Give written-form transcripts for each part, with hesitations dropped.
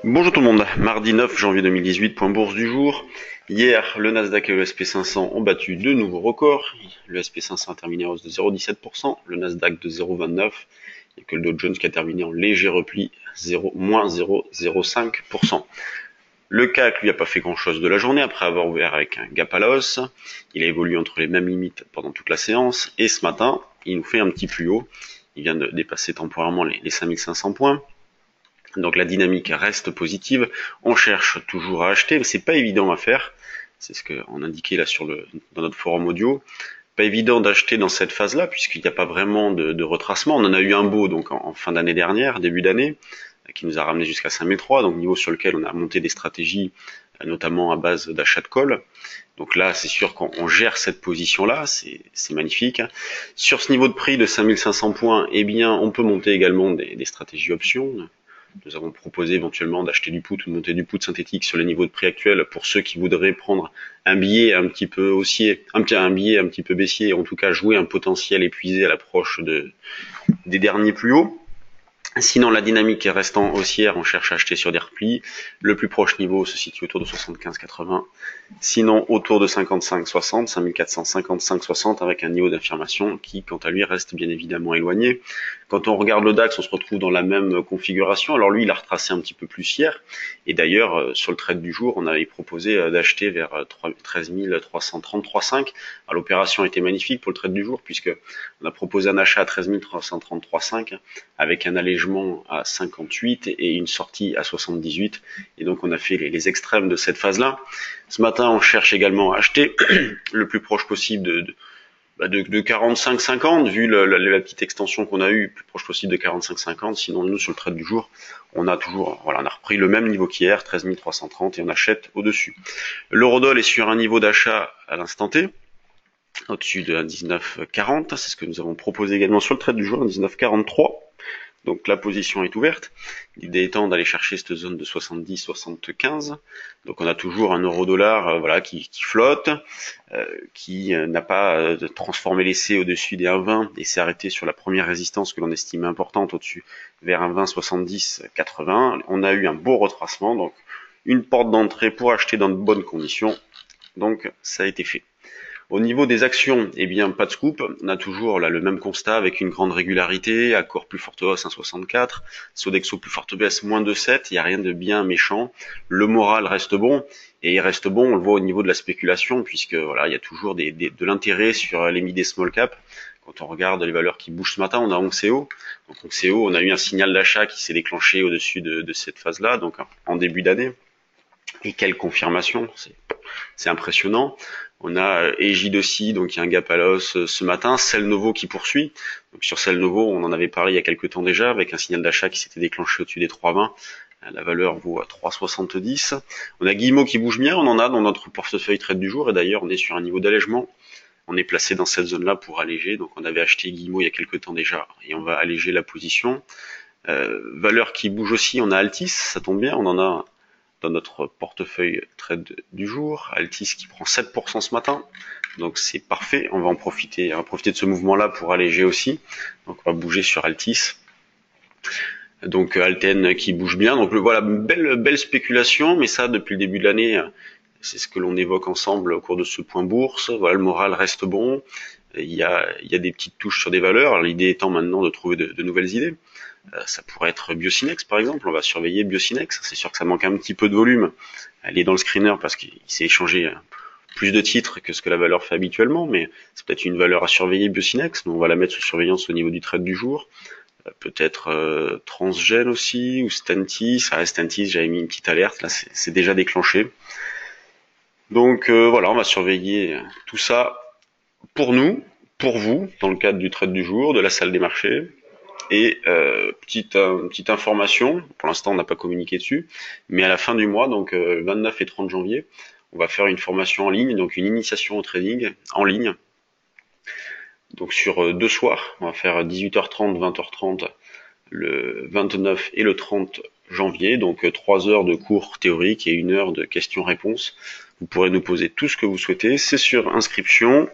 Bonjour tout le monde, mardi 9 janvier 2018, point bourse du jour. Hier, le Nasdaq et le SP500 ont battu de nouveaux records. Le SP500 a terminé en hausse de 0,17%, le Nasdaq de 0,29%, et que le Dow Jones qui a terminé en léger repli, moins 0,05%. Le CAC, lui, a pas fait grand-chose de la journée après avoir ouvert avec un gap à la hausse. Il a évolué entre les mêmes limites pendant toute la séance, et ce matin, il nous fait un petit plus haut. Il vient de dépasser temporairement les 5500 points. Donc la dynamique reste positive. On cherche toujours à acheter, mais c'est pas évident à faire. C'est ce qu'on indiquait là dans notre forum audio. Pas évident d'acheter dans cette phase-là, puisqu'il n'y a pas vraiment de retracement. On en a eu un beau donc en fin d'année dernière, début d'année, qui nous a ramené jusqu'à 5003, donc niveau sur lequel on a monté des stratégies, notamment à base d'achat de call. Donc là, c'est sûr qu'on gère cette position-là, c'est magnifique. Sur ce niveau de prix de 5500 points, eh bien, on peut monter également des stratégies options. Nous avons proposé éventuellement d'acheter du put ou de monter du put synthétique sur les niveaux de prix actuels pour ceux qui voudraient prendre un billet un petit peu haussier, un billet un petit peu baissier, en tout cas jouer un potentiel épuisé à l'approche des derniers plus hauts. Sinon, la dynamique restant haussière, on cherche à acheter sur des replis. Le plus proche niveau se situe autour de 75-80. Sinon, autour de 55-60, 5455-60, avec un niveau d'affirmation qui, quant à lui, reste bien évidemment éloigné. Quand on regarde le DAX, on se retrouve dans la même configuration. Alors lui, il a retracé un petit peu plus hier. Et d'ailleurs, sur le trade du jour, on avait proposé d'acheter vers 13 333,5. L'opération était magnifique pour le trade du jour, puisque on a proposé un achat à 13 333,5 avec un allègement à 58 et une sortie à 78. Et donc, on a fait les extrêmes de cette phase-là. Ce matin, on cherche également à acheter le plus proche possible de 45-50, vu la petite extension qu'on a eue, plus proche possible de 45-50. Sinon, nous, sur le trade du jour, on a repris le même niveau qu'hier, 13 330, et on achète au-dessus. L'eurodoll est sur un niveau d'achat à l'instant T, au-dessus de 19,40. C'est ce que nous avons proposé également sur le trade du jour, 19,43. Donc la position est ouverte. L'idée étant d'aller chercher cette zone de 70-75. Donc on a toujours un euro-dollar qui flotte, qui n'a pas transformé l'essai au-dessus des 1,20 et s'est arrêté sur la première résistance que l'on estimait importante au-dessus vers 1,20-70-80. On a eu un beau retracement, donc une porte d'entrée pour acheter dans de bonnes conditions. Donc ça a été fait. Au niveau des actions, eh bien, pas de scoop. On a toujours là le même constat avec une grande régularité, Accor plus forte hausse 1,64, Sodexo plus forte baisse moins 2,7. Il n'y a rien de bien méchant. Le moral reste bon et il reste bon. On le voit au niveau de la spéculation puisque voilà, il y a toujours de l'intérêt sur les mid et small cap. Quand on regarde les valeurs qui bougent ce matin, on a Onxeo. Donc Onxeo, on a eu un signal d'achat qui s'est déclenché au-dessus de cette phase-là, donc en début d'année. Et quelle confirmation, c'est impressionnant. On a Egide aussi, donc il y a un gap à la hausse ce matin. Celnovo qui poursuit. Donc sur Celnovo, on en avait parlé il y a quelques temps déjà, avec un signal d'achat qui s'était déclenché au-dessus des 3,20. La valeur vaut à 3,70. On a Guillemot qui bouge bien, on en a dans notre portefeuille trade du jour, et d'ailleurs on est sur un niveau d'allègement. On est placé dans cette zone-là pour alléger, donc on avait acheté Guillemot il y a quelques temps déjà, et on va alléger la position. Valeur qui bouge aussi, on a Altis, ça tombe bien, on en a dans notre portefeuille trade du jour. Altis qui prend 7% ce matin, donc c'est parfait. On va profiter de ce mouvement-là pour alléger aussi. Donc on va bouger sur Altis. Donc Alten qui bouge bien. Donc voilà, belle spéculation, mais ça depuis le début de l'année, c'est ce que l'on évoque ensemble au cours de ce point bourse. Voilà, le moral reste bon. Il y a des petites touches sur des valeurs. L'idée étant maintenant de trouver de nouvelles idées. Ça pourrait être Biocinex par exemple, on va surveiller Biocinex, c'est sûr que ça manque un petit peu de volume, elle est dans le screener parce qu'il s'est échangé plus de titres que ce que la valeur fait habituellement, mais c'est peut-être une valeur à surveiller Biocinex, donc on va la mettre sous surveillance au niveau du trade du jour. Peut-être Transgène aussi, ou Stentis, Stentis j'avais mis une petite alerte, là c'est déjà déclenché. Donc voilà, on va surveiller tout ça pour nous, pour vous, dans le cadre du trade du jour, de la salle des marchés. Et petite information, pour l'instant on n'a pas communiqué dessus, mais à la fin du mois, donc 29 et 30 janvier, on va faire une formation en ligne, donc une initiation au trading en ligne. Donc sur 2 soirs, on va faire 18h30, 20h30 le 29 et le 30 janvier, donc 3 heures de cours théoriques et 1 heure de questions-réponses. Vous pourrez nous poser tout ce que vous souhaitez, c'est sur inscription.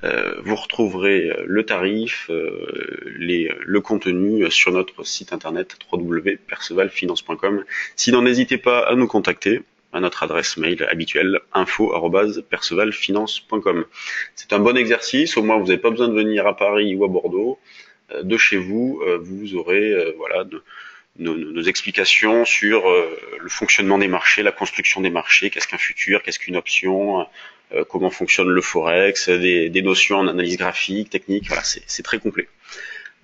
Vous retrouverez le tarif, le contenu sur notre site internet www.percevalfinance.com. Sinon, n'hésitez pas à nous contacter à notre adresse mail habituelle info@percevalfinance.com. C'est un bon exercice, au moins vous n'avez pas besoin de venir à Paris ou à Bordeaux. De chez vous, vous aurez voilà, nos explications sur le fonctionnement des marchés, la construction des marchés, qu'est-ce qu'un futur, qu'est-ce qu'une option, comment fonctionne le forex, des notions en analyse graphique, technique, voilà, c'est très complet.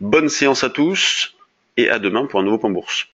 Bonne séance à tous et à demain pour un nouveau point bourse.